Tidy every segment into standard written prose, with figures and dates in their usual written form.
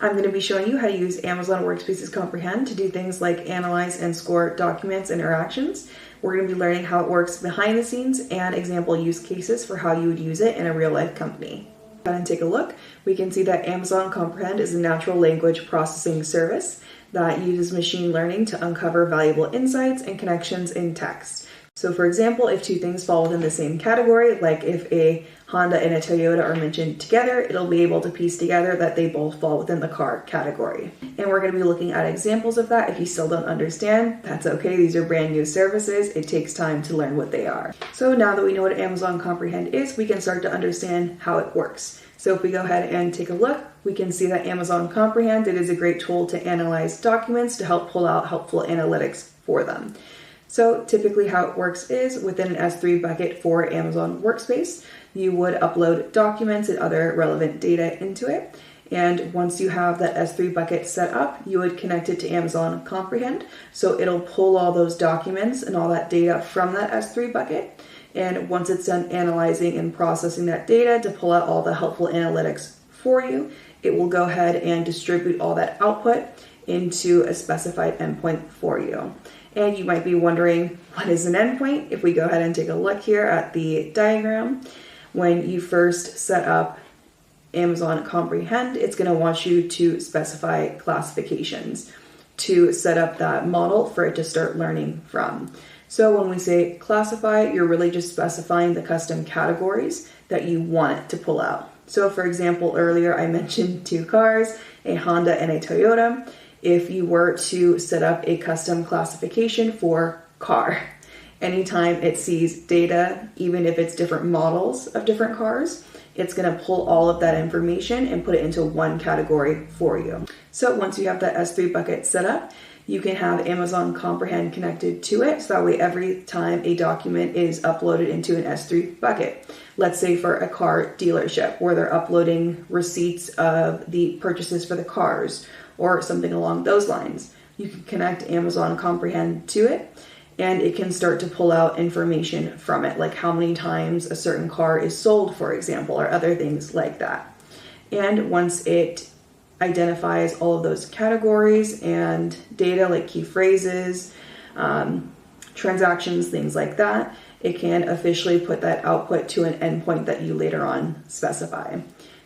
I'm going to be showing you how to use Amazon Workspace's Comprehend to do things like analyze and score documents and interactions. We're going to be learning how it works behind the scenes and example use cases for how you would use it in a real life company. Go ahead and take a look. We can see that Amazon Comprehend is a natural language processing service that uses machine learning to uncover valuable insights and connections in text. So for example, if two things fall within the same category, like if a Honda and a Toyota are mentioned together, it'll be able to piece together that they both fall within the car category. And we're going to be looking at examples of that. If you still don't understand, that's okay. These are brand new services. It takes time to learn what they are. So now that we know what Amazon Comprehend is, we can start to understand how it works. So if we go ahead and take a look, we can see that Amazon Comprehend, it is a great tool to analyze documents to help pull out helpful analytics for them. So typically how it works is within an S3 bucket for Amazon Workspace, you would upload documents and other relevant data into it. And once you have that S3 bucket set up, you would connect it to Amazon Comprehend. So it'll pull all those documents and all that data from that S3 bucket. And once it's done analyzing and processing that data to pull out all the helpful analytics for you, it will go ahead and distribute all that output into a specified endpoint for you. And you might be wondering, what is an endpoint? If we go ahead and take a look here at the diagram, when you first set up Amazon Comprehend, it's going to want you to specify classifications to set up that model for it to start learning from. So when we say classify, you're really just specifying the custom categories that you want it to pull out. So for example, earlier I mentioned two cars, a Honda and a Toyota. If you were to set up a custom classification for car, anytime it sees data, even if it's different models of different cars, it's going to pull all of that information and put it into one category for you. So once you have that S3 bucket set up, you can have Amazon Comprehend connected to it. So that way every time a document is uploaded into an S3 bucket, let's say for a car dealership where they're uploading receipts of the purchases for the cars or something along those lines, you can connect Amazon Comprehend to it and it can start to pull out information from it, like how many times a certain car is sold, for example, or other things like that. And once it identifies all of those categories and data like key phrases, transactions, things like that, it can officially put that output to an endpoint that you later on specify.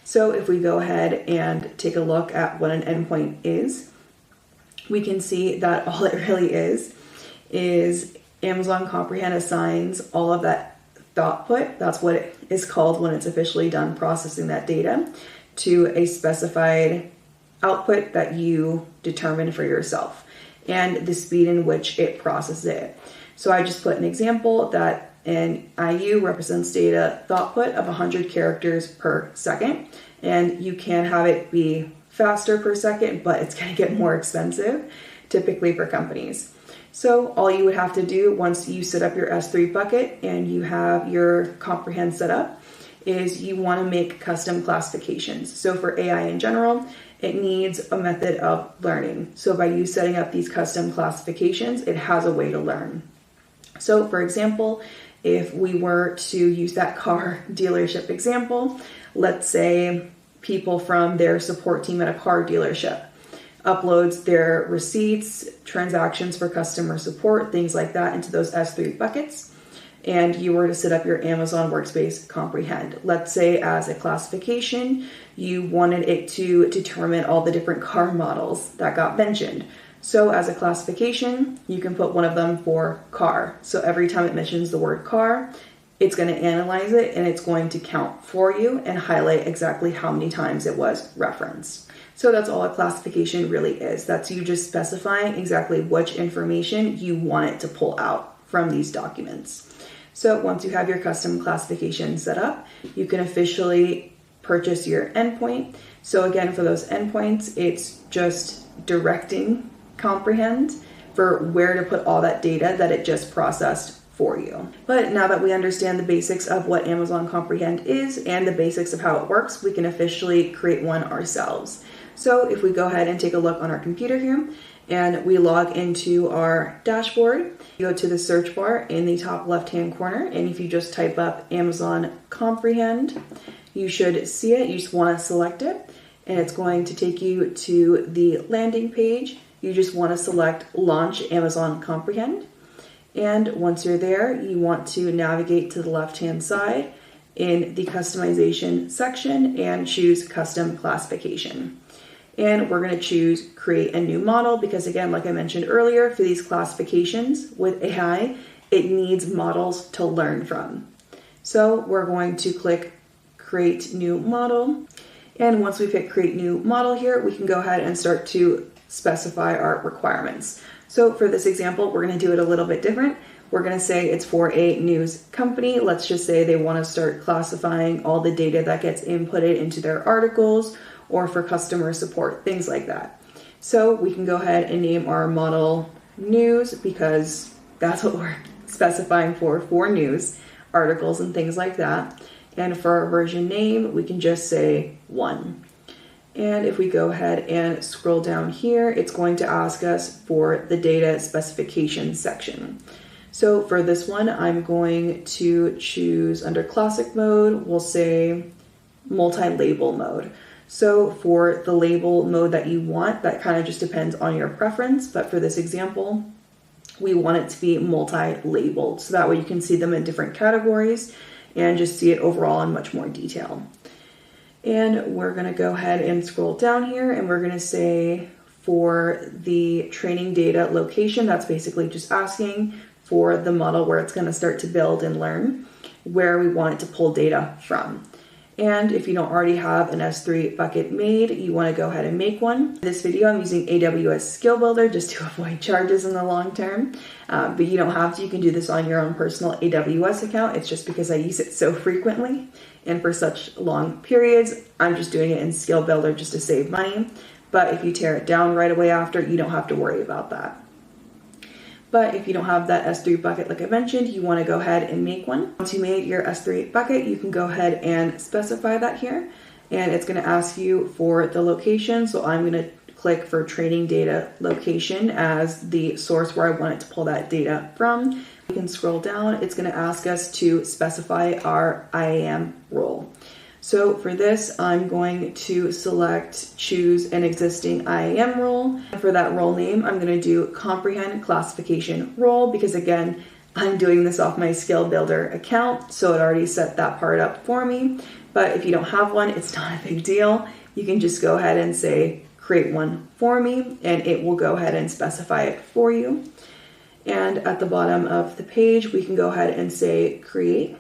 So if we go ahead and take a look at what an endpoint is, we can see that all it really is Amazon Comprehend assigns all of that output, that's what it is called when it's officially done processing that data, to a specified output that you determine for yourself and the speed in which it processes it. So I just put an example that an IU represents data output of 100 characters per second, and you can have it be faster per second, but it's going to get more expensive typically for companies. So all you would have to do once you set up your S3 bucket and you have your Comprehend set up is you want to make custom classifications. So for AI in general, it needs a method of learning. So by you setting up these custom classifications, it has a way to learn. So for example, if we were to use that car dealership example, let's say people from their support team at a car dealership uploads their receipts, transactions for customer support, things like that into those S3 buckets, and you were to set up your Amazon Workspace Comprehend. Let's say as a classification, you wanted it to determine all the different car models that got mentioned. So as a classification, you can put one of them for car. So every time it mentions the word car, it's going to analyze it and it's going to count for you and highlight exactly how many times it was referenced. So that's all a classification really is. That's you just specifying exactly which information you want it to pull out from these documents. So once you have your custom classification set up, you can officially purchase your endpoint. So again, for those endpoints, it's just directing Comprehend for where to put all that data that it just processed for you. But now that we understand the basics of what Amazon Comprehend is and the basics of how it works, we can officially create one ourselves. So if we go ahead and take a look on our computer here and we log into our dashboard, you go to the search bar in the top left-hand corner, and if you just type up Amazon Comprehend, you should see it. You just want to select it. and it's going to take you to the landing page. You just want to select Launch Amazon Comprehend. And once you're there, you want to navigate to the left-hand side in the customization section and choose Custom Classification. And we're going to choose Create a New Model because, again, like I mentioned earlier, for these classifications with AI, it needs models to learn from. So we're going to click Create New Model. And once we've hit Create New Model here, we can go ahead and start to specify our requirements. So for this example, we're going to do it a little bit different. We're going to say it's for a news company. Let's just say they want to start classifying all the data that gets inputted into their articles, or for customer support, things like that. So we can go ahead and name our model news because that's what we're specifying for news, articles and things like that. And for our version name, we can just say 1. And if we go ahead and scroll down here, it's going to ask us for the data specification section. So for this one, I'm going to choose under classic mode, we'll say multi-label mode. So for the label mode that you want, that kind of just depends on your preference. But for this example, we want it to be multi-labeled. So that way you can see them in different categories and just see it overall in much more detail. And we're going to go ahead and scroll down here and we're going to say for the training data location, that's basically just asking for the model where it's going to start to build and learn, where we want it to pull data from. And if you don't already have an S3 bucket made, you want to go ahead and make one. In this video, I'm using AWS Skill Builder just to avoid charges in the long term, but you don't have to. You can do this on your own personal AWS account. It's just because I use it so frequently and for such long periods, I'm just doing it in Skill Builder just to save money. But if you tear it down right away after, you don't have to worry about that. But if you don't have that S3 bucket, like I mentioned, you want to go ahead and make one. Once you made your S3 bucket, you can go ahead and specify that here. And it's going to ask you for the location. So I'm going to click for training data location as the source where I want it to pull that data from. We can scroll down. It's going to ask us to specify our IAM role. So for this, I'm going to choose an existing IAM role. For that role name, I'm going to do Comprehend Classification Role because, again, I'm doing this off my Skill Builder account, so it already set that part up for me. But if you don't have one, it's not a big deal. You can just go ahead and say, create one for me, and it will go ahead and specify it for you. And at the bottom of the page, we can go ahead and say, create.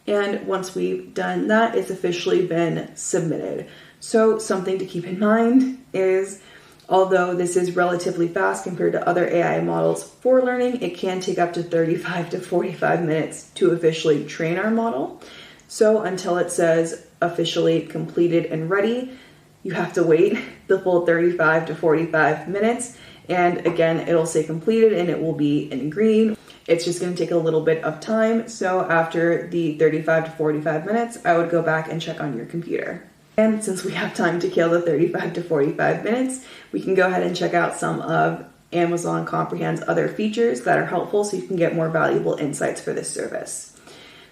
And once we've done that, it's officially been submitted. So something to keep in mind is, although this is relatively fast compared to other AI models for learning, it can take up to 35 to 45 minutes to officially train our model. So until it says officially completed and ready, you have to wait the full 35 to 45 minutes. And again, it'll say completed and it will be in green. It's just going to take a little bit of time. So after the 35 to 45 minutes, I would go back and check on your computer. And since we have time to kill the 35 to 45 minutes, we can go ahead and check out some of Amazon Comprehend's other features that are helpful so you can get more valuable insights for this service.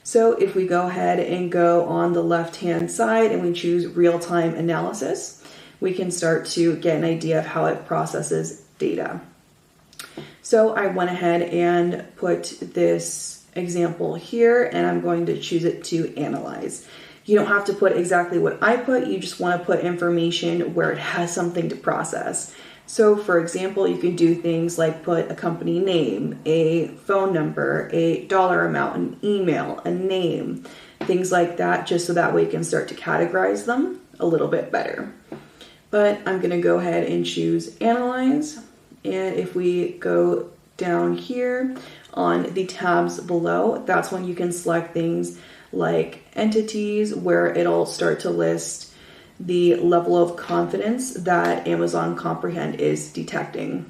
So if we go ahead and go on the left-hand side and we choose real-time analysis, we can start to get an idea of how it processes data. So I went ahead and put this example here and I'm going to choose it to analyze. You don't have to put exactly what I put, you just want to put information where it has something to process. So for example, you can do things like put a company name, a phone number, a dollar amount, an email, a name, things like that, just so that way you can start to categorize them a little bit better. But I'm going to go ahead and choose analyze. And if we go down here on the tabs below, that's when you can select things like entities, where it'll start to list the level of confidence that Amazon Comprehend is detecting.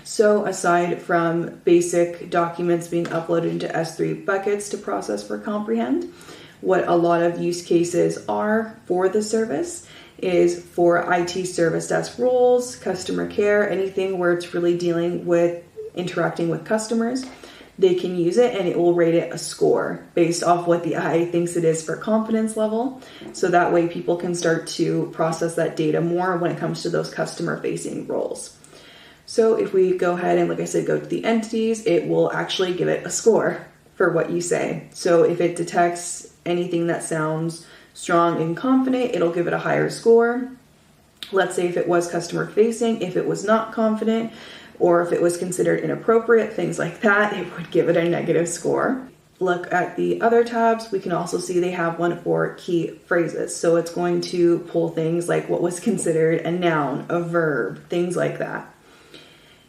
So aside from basic documents being uploaded into S3 buckets to process for Comprehend, what a lot of use cases are for the service is for IT service desk roles, customer care, anything where it's really dealing with interacting with customers. they can use it and it will rate it a score based off what the AI thinks it is for confidence level. So that way people can start to process that data more when it comes to those customer facing roles. So if we go ahead and, like I said, go to the entities, it will actually give it a score for what you say. So if it detects anything that sounds strong and confident, it'll give it a higher score. Let's say if it was customer facing, if it was not confident, or if it was considered inappropriate, things like that, it would give it a negative score. Look at the other tabs. We can also see they have one for key phrases. So it's going to pull things like what was considered a noun, a verb, things like that.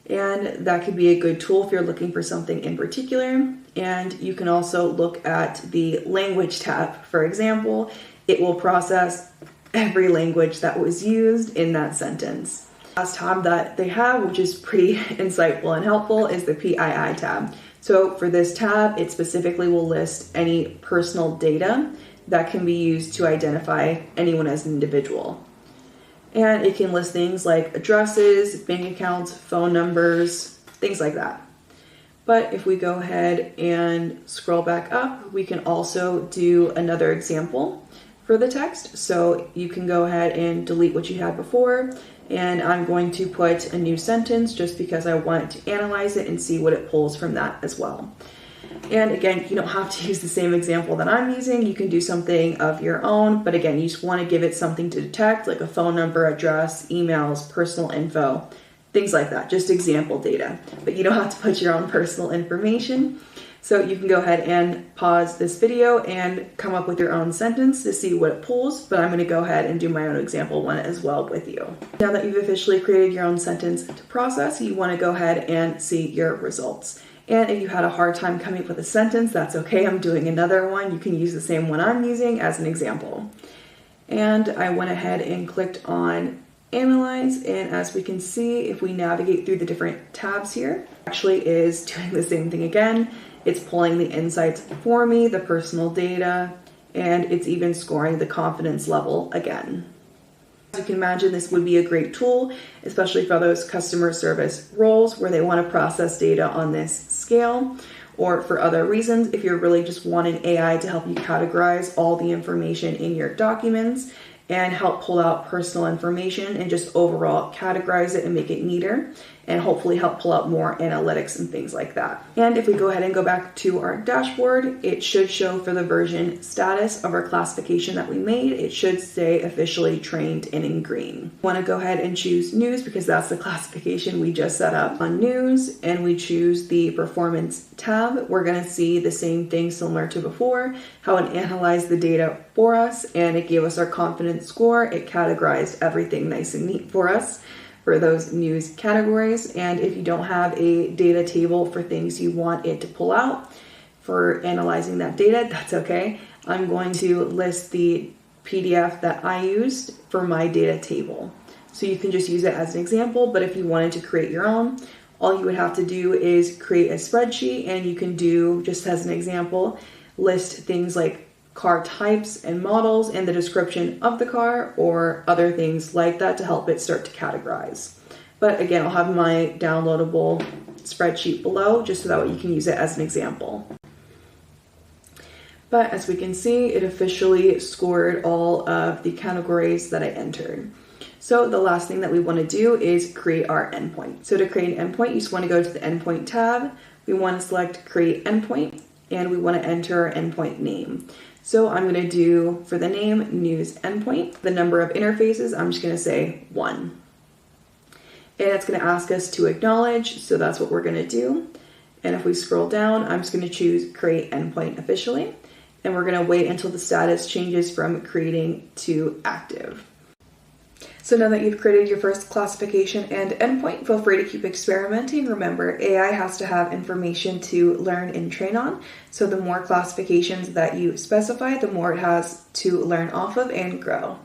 And that could be a good tool if you're looking for something in particular. And you can also look at the language tab. For example, it will process every language that was used in that sentence. Last tab that they have, which is pretty insightful and helpful, is the PII tab. So for this tab, it specifically will list any personal data that can be used to identify anyone as an individual. And it can list things like addresses, bank accounts, phone numbers, things like that. But if we go ahead and scroll back up, we can also do another example for the text. So you can go ahead and delete what you had before. And I'm going to put a new sentence just because I want to analyze it and see what it pulls from that as well. And again, you don't have to use the same example that I'm using. You can do something of your own. But again, you just want to give it something to detect, like a phone number, address, emails, personal info, things like that, just example data. But you don't have to put your own personal information. So you can go ahead and pause this video and come up with your own sentence to see what it pulls, but I'm going to go ahead and do my own example one as well with you. Now that you've officially created your own sentence to process, you want to go ahead and see your results. And if you had a hard time coming up with a sentence, that's okay. I'm doing another one. You can use the same one I'm using as an example. And I went ahead and clicked on Analyze, and as we can see, if we navigate through the different tabs here, it actually is doing the same thing again. It's pulling the insights for me, the personal data, and it's even scoring the confidence level again. As you can imagine, this would be a great tool, especially for those customer service roles where they want to process data on this scale, or for other reasons, if you're really just wanting AI to help you categorize all the information in your documents and help pull out personal information and just overall categorize it and make it neater, and hopefully help pull out more analytics and things like that. And if we go ahead and go back to our dashboard, it should show for the version status of our classification that we made. It should say officially trained and in green. Want to go ahead and choose news because that's the classification we just set up on news, and we choose the performance tab. We're going to see the same thing similar to before, how it analyzed the data for us and it gave us our confidence score. It categorized everything nice and neat for us for those news categories. And if you don't have a data table for things you want it to pull out for analyzing that data, that's okay. I'm going to list the PDF that I used for my data table. So you can just use it as an example, but if you wanted to create your own, all you would have to do is create a spreadsheet, and you can do, just as an example, list things like car types and models and the description of the car or other things like that to help it start to categorize. But again, I'll have my downloadable spreadsheet below just so that way you can use it as an example. But as we can see, it officially scored all of the categories that I entered. So the last thing that we want to do is create our endpoint. So to create an endpoint, you just want to go to the endpoint tab. We want to select create endpoint, and we want to enter our endpoint name. So I'm going to do, for the name, news endpoint. The number of interfaces, I'm just going to say 1. And it's going to ask us to acknowledge, so that's what we're going to do. And if we scroll down, I'm just going to choose create endpoint officially. And we're going to wait until the status changes from creating to active. So now that you've created your first classification and endpoint, feel free to keep experimenting. Remember, AI has to have information to learn and train on. So the more classifications that you specify, the more it has to learn off of and grow.